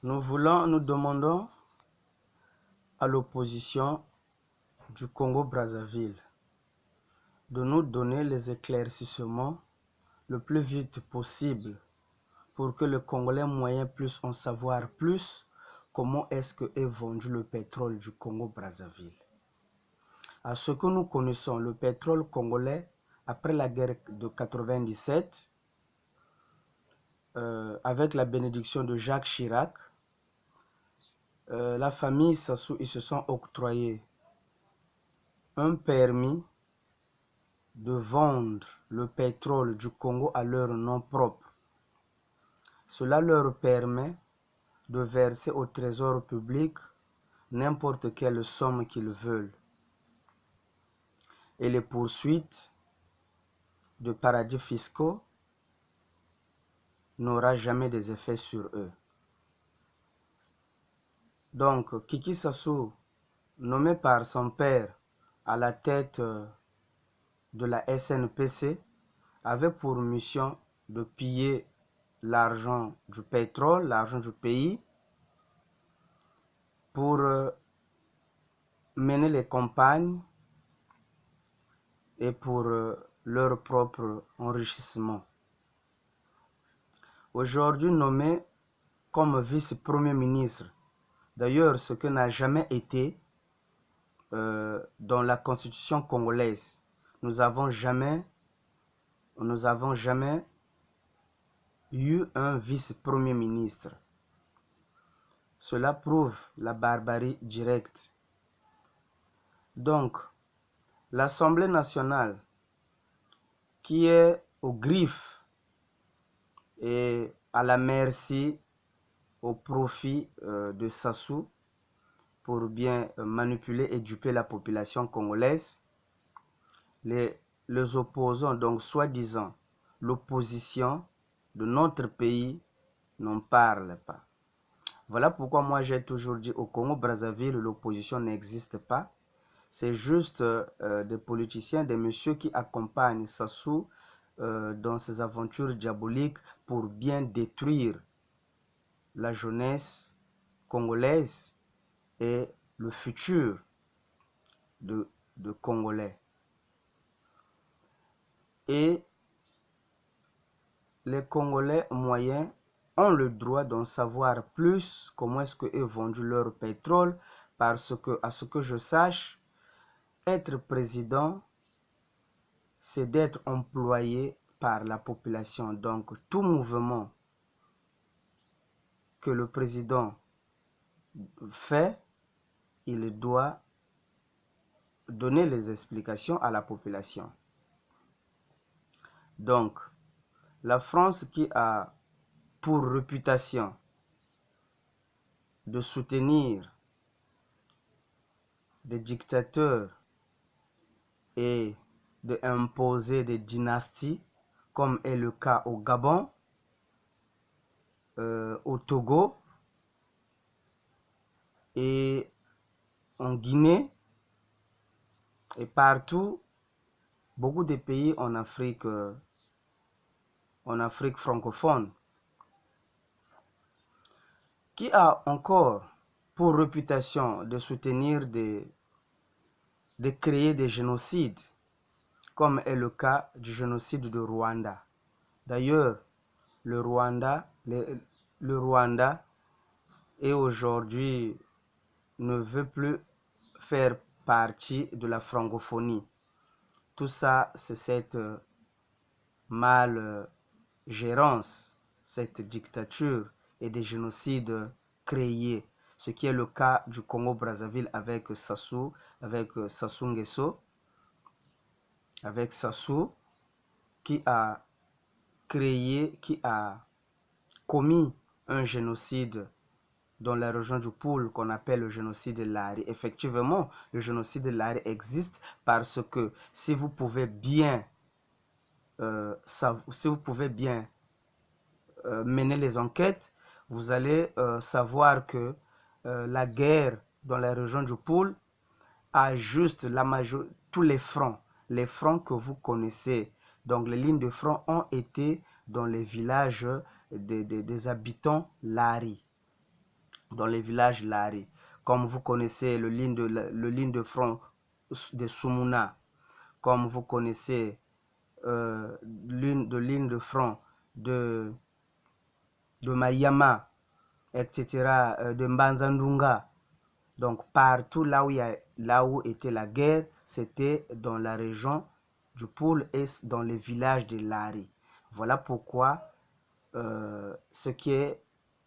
Nous demandons à l'opposition du Congo-Brazzaville de nous donner les éclaircissements le plus vite possible pour que le Congolais moyen puisse en savoir plus comment est-ce que est vendu le pétrole du Congo-Brazzaville. À ce que nous connaissons, le pétrole congolais, après la guerre de 97, avec la bénédiction de Jacques Chirac, la famille Sassou, ils se sont octroyés un permis de vendre le pétrole du Congo à leur nom propre. Cela leur permet de verser au trésor public n'importe quelle somme qu'ils veulent. Et les poursuites de paradis fiscaux n'aura jamais des effets sur eux. Donc, Kiki Sassou, nommé par son père à la tête de la SNPC, avait pour mission de piller l'argent du pétrole, l'argent du pays, pour mener les campagnes et pour leur propre enrichissement. Aujourd'hui nommé comme vice-premier ministre, d'ailleurs ce que n'a jamais été dans la constitution congolaise. Nous n'avons jamais eu un vice-premier ministre. Cela prouve la barbarie directe. Donc, l'Assemblée nationale, qui est aux griffes et à la merci, au profit de Sassou, pour bien manipuler et duper la population congolaise, les opposants, donc soi-disant l'opposition de notre pays, n'en parlent pas. Voilà pourquoi moi j'ai toujours dit au Congo-Brazzaville, l'opposition n'existe pas. C'est juste des politiciens, des messieurs qui accompagnent Sassou dans ses aventures diaboliques pour bien détruire la jeunesse congolaise et le futur de Congolais. Et les Congolais moyens ont le droit d'en savoir plus comment est-ce que est vendu leur pétrole, parce que, à ce que je sache, être président, c'est d'être employé par la population. Donc, tout mouvement que le président fait, il doit donner les explications à la population. Donc, la France qui a pour réputation de soutenir des dictateurs et d'imposer des dynasties, comme est le cas au Gabon, au Togo et en Guinée et partout, beaucoup de pays en Afrique francophone, qui a encore pour réputation de soutenir de créer des génocides, comme est le cas du génocide de Rwanda. D'ailleurs, le Rwanda est aujourd'hui ne veut plus faire partie de la francophonie. Tout ça, c'est cette mal-gérance, cette dictature et des génocides créés. Ce qui est le cas du Congo-Brazzaville avec Sassou, avec Sassou Nguesso, avec Sassou qui a créé, qui a commis un génocide dans la région du Poul qu'on appelle le génocide de Lari. Effectivement, le génocide de Lari existe parce que si vous pouvez bien mener les enquêtes, vous allez savoir que la guerre dans la région du Poul a juste tous les fronts que vous connaissez. Donc les lignes de front ont été dans les villages des habitants Lari. dans les villages Lari. Comme vous connaissez le ligne de front de Sumuna, comme vous connaissez ligne de front de, de Mayama, etc., de Mbanzandunga. Donc partout là où était la guerre, c'était dans la région du Poul et dans les villages de Lari. Voilà pourquoi ce qui est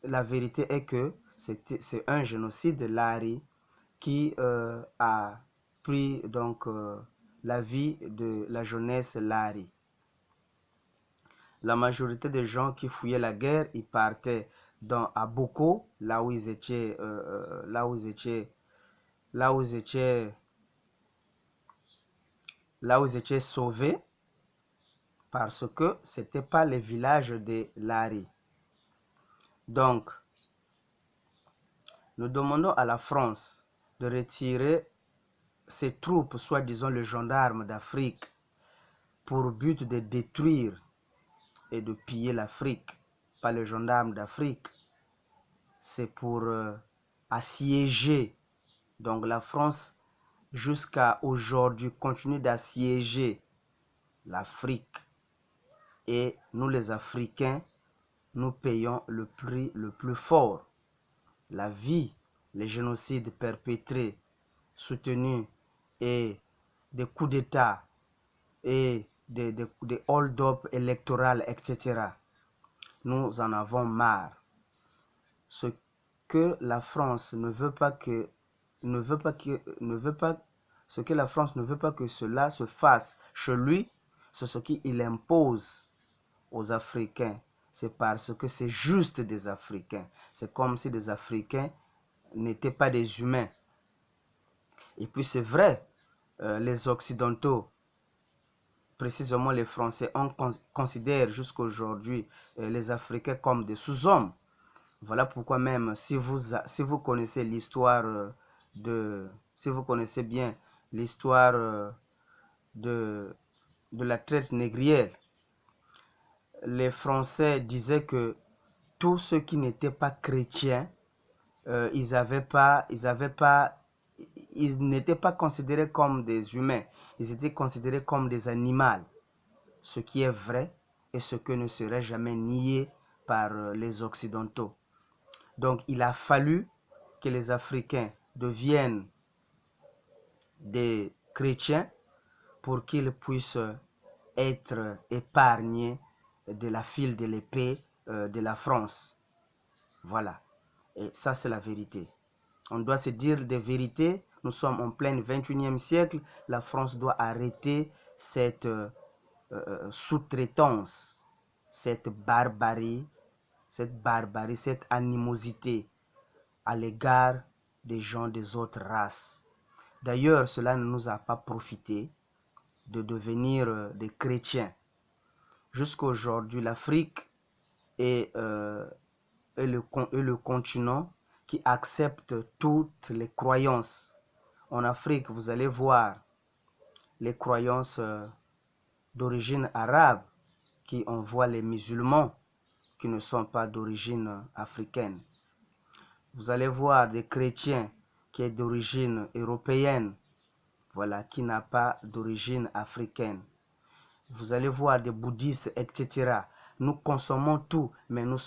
la vérité est que c'est un génocide de Lari qui a pris donc la vie de la jeunesse Lari. La majorité des gens qui fouillaient la guerre, ils partaient à Boko, là où ils étaient, là où ils étaient, là où ils étaient, là où ils étaient sauvés, parce que c'était pas les villages de Lari. Donc, nous demandons à la France de retirer ses troupes, soi-disant les gendarmes d'Afrique, pour but de détruire et de piller l'Afrique. Pas les gendarmes d'Afrique, c'est pour assiéger. Donc la France, jusqu'à aujourd'hui, continue d'assiéger l'Afrique. Et nous les Africains, nous payons le prix le plus fort. La vie, les génocides perpétrés, soutenus et des coups d'État et des hold-up électoraux, etc. Nous en avons marre. Ce que la France ne veut pas que ce que la France ne veut pas que cela se fasse chez lui, c'est ce qu'il impose aux Africains. C'est parce que c'est juste des Africains. C'est comme si des Africains n'étaient pas des humains. Et puis c'est vrai, les Occidentaux, précisément les Français, considèrent jusqu'à aujourd'hui les Africains comme des sous-hommes. Voilà pourquoi même si vous connaissez l'histoire si vous connaissez bien l'histoire de la traite négrière, les Français disaient que tous ceux qui n'étaient pas chrétiens, ils n'étaient pas considérés comme des humains, ils étaient considérés comme des animaux, ce qui est vrai et ce que ne serait jamais nié par les Occidentaux. Donc il a fallu que les Africains deviennent des chrétiens pour qu'ils puissent être épargnés de la file de l'épée de la France. Voilà. Et ça, c'est la vérité. On doit se dire des vérités. Nous sommes en plein 21e siècle. La France doit arrêter cette sous-traitance, cette barbarie, cette animosité à l'égard des gens des autres races. D'ailleurs, cela ne nous a pas profité de devenir des chrétiens. Jusqu'à aujourd'hui, l'Afrique est le continent qui accepte toutes les croyances. En Afrique, vous allez voir les croyances d'origine arabe qui envoient les musulmans qui ne sont pas d'origine africaine. Vous allez voir des chrétiens qui est d'origine européenne, voilà, qui n'a pas d'origine africaine. Vous allez voir des bouddhistes, etc. Nous consommons tout, mais nous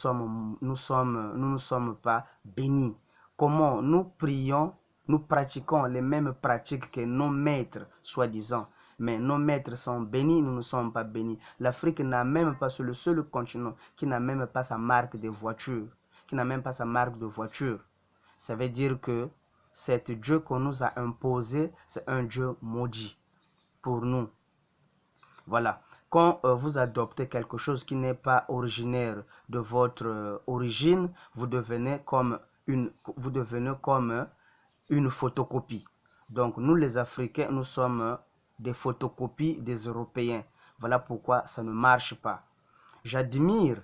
ne sommes pas bénis. Comment nous prions, nous pratiquons les mêmes pratiques que nos maîtres, soi-disant. Mais nos maîtres sont bénis, nous ne sommes pas bénis. L'Afrique n'a même pas, c'est le seul continent qui n'a même pas sa marque de voiture. Qui n'a même pas sa marque de voiture. Ça veut dire que cet Dieu qu'on nous a imposé, c'est un Dieu maudit pour nous. Voilà. Quand vous adoptez quelque chose qui n'est pas originaire de votre origine, vous devenez comme une photocopie. Donc nous les Africains, nous sommes des photocopies des Européens. Voilà pourquoi ça ne marche pas. J'admire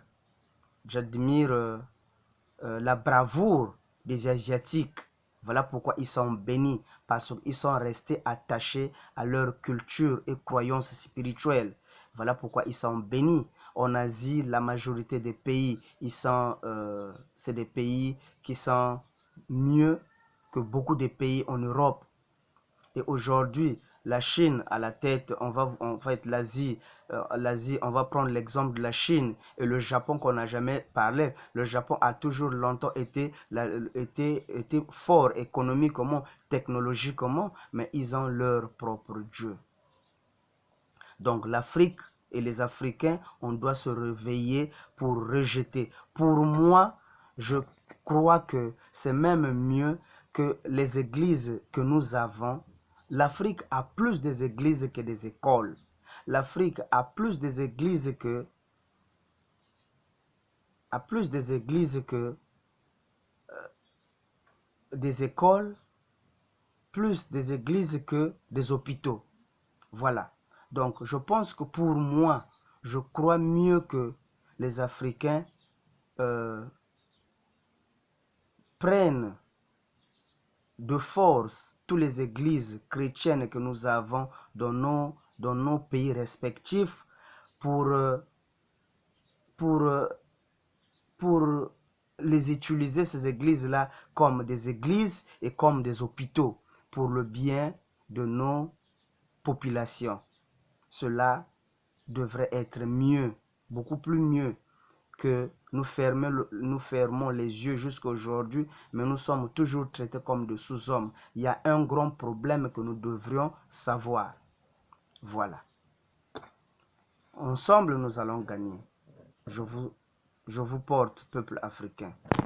la bravoure des Asiatiques. Voilà pourquoi ils sont bénis, parce qu'ils sont restés attachés à leur culture et croyances spirituelles. Voilà pourquoi ils sont bénis. En Asie, la majorité des pays, c'est des pays qui sont mieux que beaucoup de pays en Europe. Et aujourd'hui, la Chine à la tête, en fait, l'Asie, on va prendre l'exemple de la Chine et le Japon qu'on n'a jamais parlé. Le Japon a toujours longtemps été fort économiquement, technologiquement, mais ils ont leur propre Dieu. Donc l'Afrique et les Africains, on doit se réveiller pour rejeter. Pour moi, je crois que c'est même mieux que les églises que nous avons. L'Afrique a plus des églises que des écoles. L'Afrique a plus des églises que des écoles, plus des églises que des hôpitaux. Voilà. Donc, je pense que pour moi, je crois mieux que les Africains euh, prennent de force toutes les églises chrétiennes que nous avons dans nos pays respectifs pour, pour, pour les utiliser, ces églises-là, comme des églises et comme des hôpitaux pour le bien de nos populations. Cela devrait être mieux, beaucoup plus mieux que nous fermons les yeux jusqu'à aujourd'hui, mais nous sommes toujours traités comme des sous-hommes. Il y a un grand problème que nous devrions savoir. Voilà. Ensemble, nous allons gagner. Je vous porte, peuple africain.